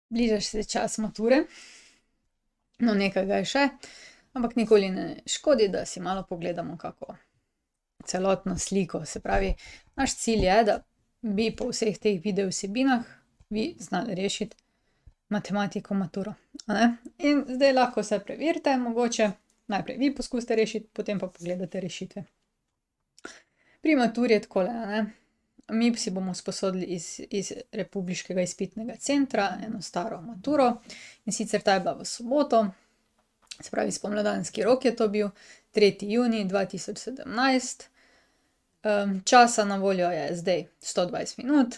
Bliža se čas mature, no nekaj ga je še, ampak nikoli ne škodi, da si malo pogledamo kako celotno sliko. Se pravi, naš cilj je, da bi po vseh teh video vsebinah vi znali rešiti matematiko maturo, a ne? In zdaj lahko vse preverite, mogoče najprej vi poskusite rešiti, potem pa pogledate rešitve. Pri maturi je takole, a ne? Mi si bomo sposodili iz Republiškega izpitnega centra eno staro maturo, in sicer ta je bila v soboto, se pravi spomladanski rok je to bil, 3. junij 2017. Časa na voljo je zdaj 120 minut,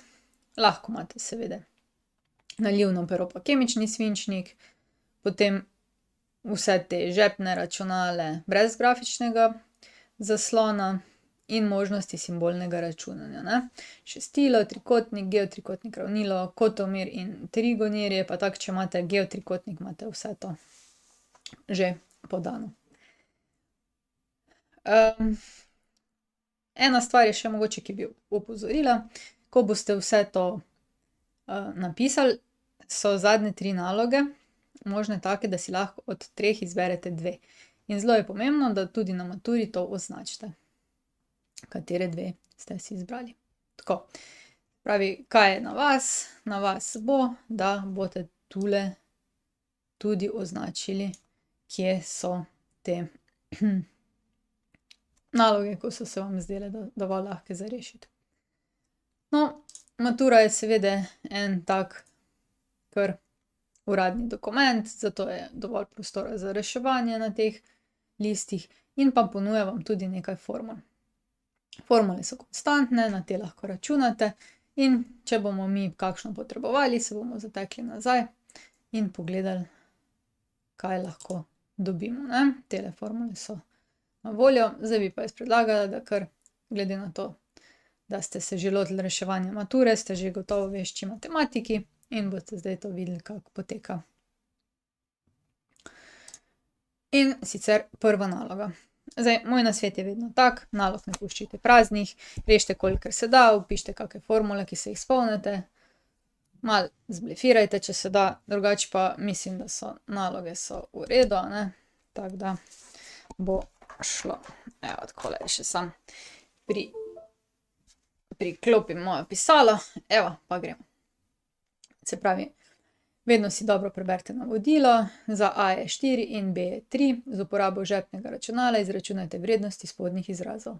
lahko imate seveda nalivno pero pa kemični svinčnik, potem vse te žepne računale brez grafičnega zaslona in možnosti simbolnega računanja, ne. Šestilo, trikotnik, geotrikotnik, ravnilo, kotomir in trigonirje, pa tako, če imate geotrikotnik, imate vse to že podano. Ena stvar je še mogoče, ki bi opozorila, ko boste vse to napisali, so zadnje 3 naloge možne take, da si lahko od 3 izberete 2. In zelo je pomembno, da tudi na maturi to označite, katere 2 ste si izbrali. Tako, pravi, kaj je na vas? Na vas bo, da boste tule tudi označili, kje so te naloge, ko so se vam zdele dovolj lahke za rešiti. No, matura je seveda en tak kar uradni dokument, zato je dovolj prostora za reševanje na teh listih in pa ponuja vam tudi nekaj formul. Formule so konstantne, na te lahko računate, in če bomo mi kakšno potrebovali, se bomo zatekli nazaj in pogledali, kaj lahko dobimo, ne. Tele formule so na voljo, zdaj bi pa jaz predlagala, da kar glede na to, da ste se že lotili reševanja mature, ste že gotovo vešči matematiki in boste zdaj to videli, kako poteka. In sicer prva naloga. Zdaj, moj nasvet je vedno tak, nalog ne puščajte praznih, rešite, kolikor se da, vpišite kake formule, ki se jih spomnite, malo zblefirajte, če se da, drugače pa mislim, da so naloge v redu, a ne, tako da bo šlo. Evo, takole še samo priklopim moje pisalo, evo, pa gremo. Se pravi, vedno si dobro preberite navodilo, za A je 4 in B je 3, z uporabo žepnega računala izračunajte vrednosti spodnjih izrazov.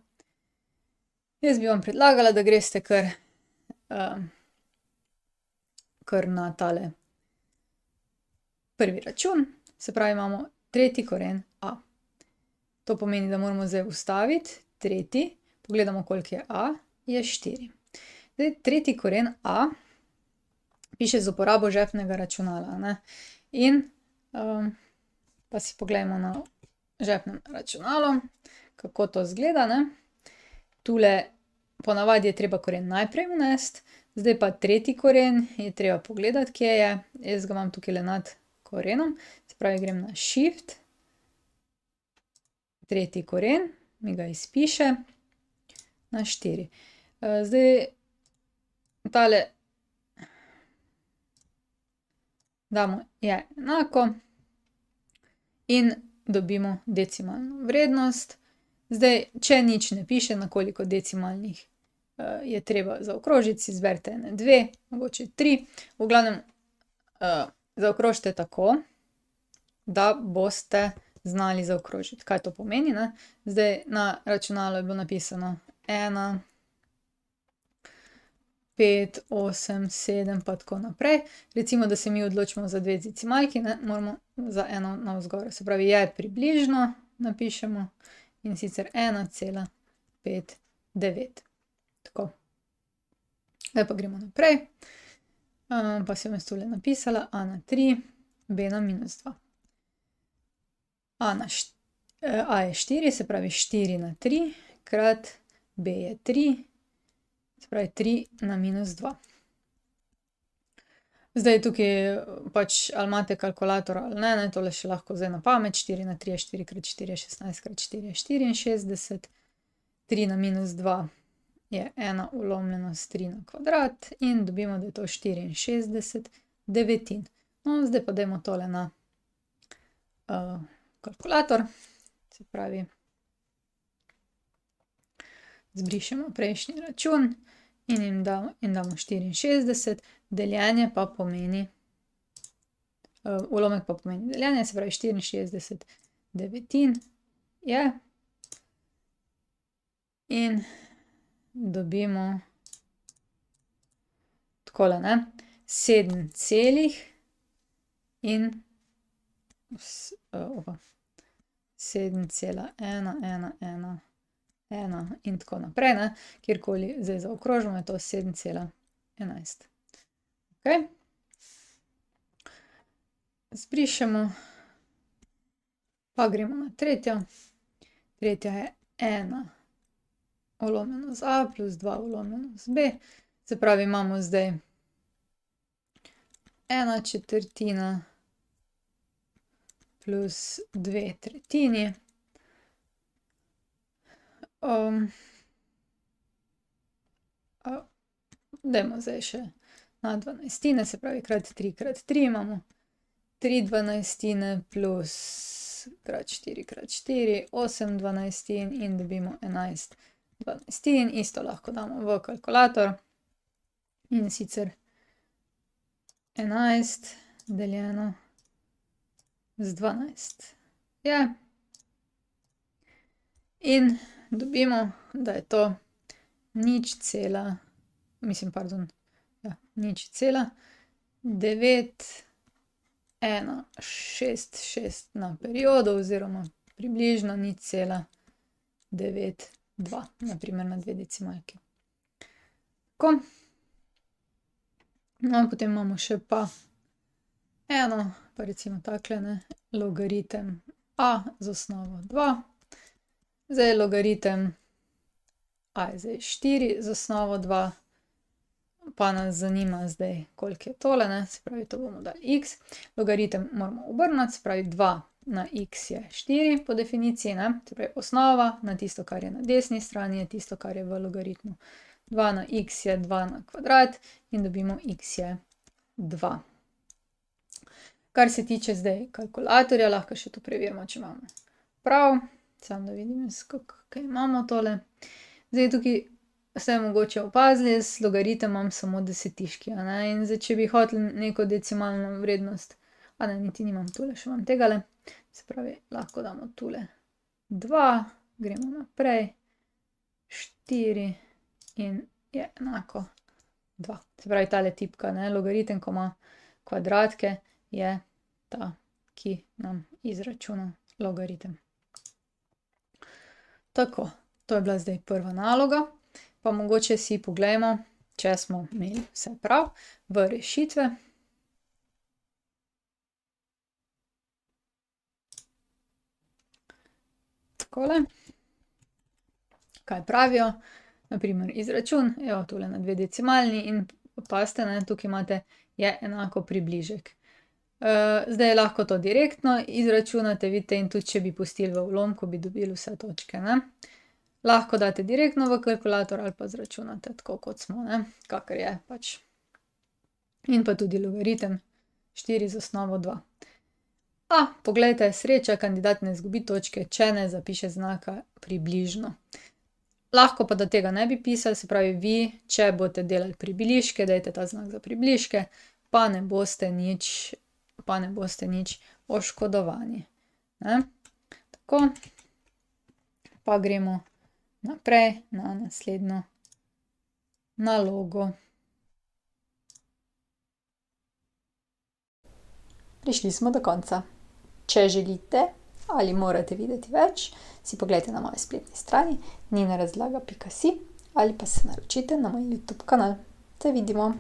Jaz bi vam predlagala, da greste kar na tale prvi račun, se pravi, imamo tretji koren A. To pomeni, da moramo zdaj vstaviti tretji, pogledamo, koliko je A, je 4. Zdaj, tretji koren A piše z uporabo žepnega računala, a ne. In pa si poglejmo na žepnem računalu, kako to izgleda, ne. Tule ponavadi je treba koren najprej vnesti, zdaj pa tretji koren je treba pogledati, kje je. Jaz ga imam tukajle nad korenom, se pravi, grem na Shift, tretji koren, mi ga izpiše, na 4. Zdaj tale damo je enako in dobimo decimalno vrednost. Zdaj, če nič ne piše, na koliko decimalnih je treba zaokrožiti, si izberite ene 2, mogoče 3, v glavnem zaokrožite tako, da boste znali zaokrožiti. Kaj to pomeni, ne? Zdaj, na računalu je bilo napisano 1, 5, 8, 7 pa tako naprej. Recimo, da se mi odločimo za 2 decimalki, ne, moramo za eno navzgor, se pravi, je približno napišemo, in sicer 1,59. Tako. Zdaj pa gremo naprej. Pa sem jaz tule napisala A na 3, B na -2. A je 4, se pravi 4 na 3 krat B je 3, se pravi 3 na -2. Zdaj tukaj pač ali imate kalkulator ali ne, tole še lahko zdaj na pamet, 4 na 3 je 4 krat 4 je 16 krat 4 je 64, 3 na -2 je 1 / 3 na kvadrat in dobimo, da je to 64 devetin. No, zdaj pa dajmo tole na kalkulator, se pravi, zbrišemo prejšnji račun in damo 64, deljenje pa pomeni, ulomek pa pomeni deljenje, se pravi 64 devetin je. In dobimo takole, ne, 7 celih in 7,1111 in tako naprej, ne, kjerkoli zdaj zaokrožimo, je to 7,11. Okej. Zbrišemo, pa gremo na tretjo. Tretja je 1 ulomljeno z a plus 2 ulomljeno z b, se pravi, imamo zdaj 1/4 plus 2/3. Dajmo zdaj še na dvanajstine, se pravi krat 3 krat 3 imamo 3 dvanajstine plus krat 4 krat 4, 8 dvanajstin in dobimo 11 dvanajstin. Isto lahko damo v kalkulator, in sicer 11 deljeno z 12 je. In dobimo, da je to 0,91166 na periodu oziroma približno 0,92, na primer na 2 decimalki. Tako. No, potem imamo še pa eno, pa recimo takle, ne, logaritem a z osnovo 2. Zdaj logaritem a je zdaj 4 z osnovo 2, pa nas zanima zdaj, koliko je tole, ne, se pravi, to bomo dali x. Logaritem moramo obrniti, se pravi 2 na x je 4 po definiciji, ne, se pravi osnova na tisto, kar je na desni strani, je tisto, kar je v logaritmu. 2 na x je 2 na kvadrat in dobimo x je 2. Kar se tiče zdaj kalkulatorja, lahko še to preverimo, če imamo prav. Samo da vidim, kaj imamo tole. Zdaj tukaj ste mogoče opazili, jaz logaritem imam samo desetiški, a ne, in zdaj, če bi hoteli neko decimalno vrednost, a ne, niti nimam tule, še imam tegale, se pravi, lahko damo tule 2, gremo naprej, 4 in je enako 2. Se pravi, tale tipka, ne, logaritem, ko ima kvadratke, je ta, ki nam izračuna logaritem. Tako, to je bila zdaj prva naloga, pa mogoče si poglejmo, če smo imeli vse prav, v rešitve. Takole. Kaj pravijo? Na primer izračun, evo, tule na 2 decimalni in opazite, ne, tukaj imate je enako približek. Zdaj lahko to direktno izračunate, vidite, in tudi če bi pustili v ulomku, bi dobili vse točke, ne. Lahko date direktno v kalkulator ali pa izračunate tako, kot smo, ne, kakor je pač. In pa tudi logaritem 4 z osnovo 2. A, poglejte, sreča, kandidat ne izgubi točke, če ne zapiše znaka približno. Lahko pa, da tega ne bi pisali, se pravi, vi, če boste delali približke, dajte ta znak za približke, pa ne boste nič oškodovani, ne. Tako. Pa gremo naprej na naslednjo nalogo. Prišli smo do konca. Če želite ali morate videti več, si poglejte na moji spletni strani ninarazlaga.si ali pa se naročite na moj YouTube kanal. Se vidimo!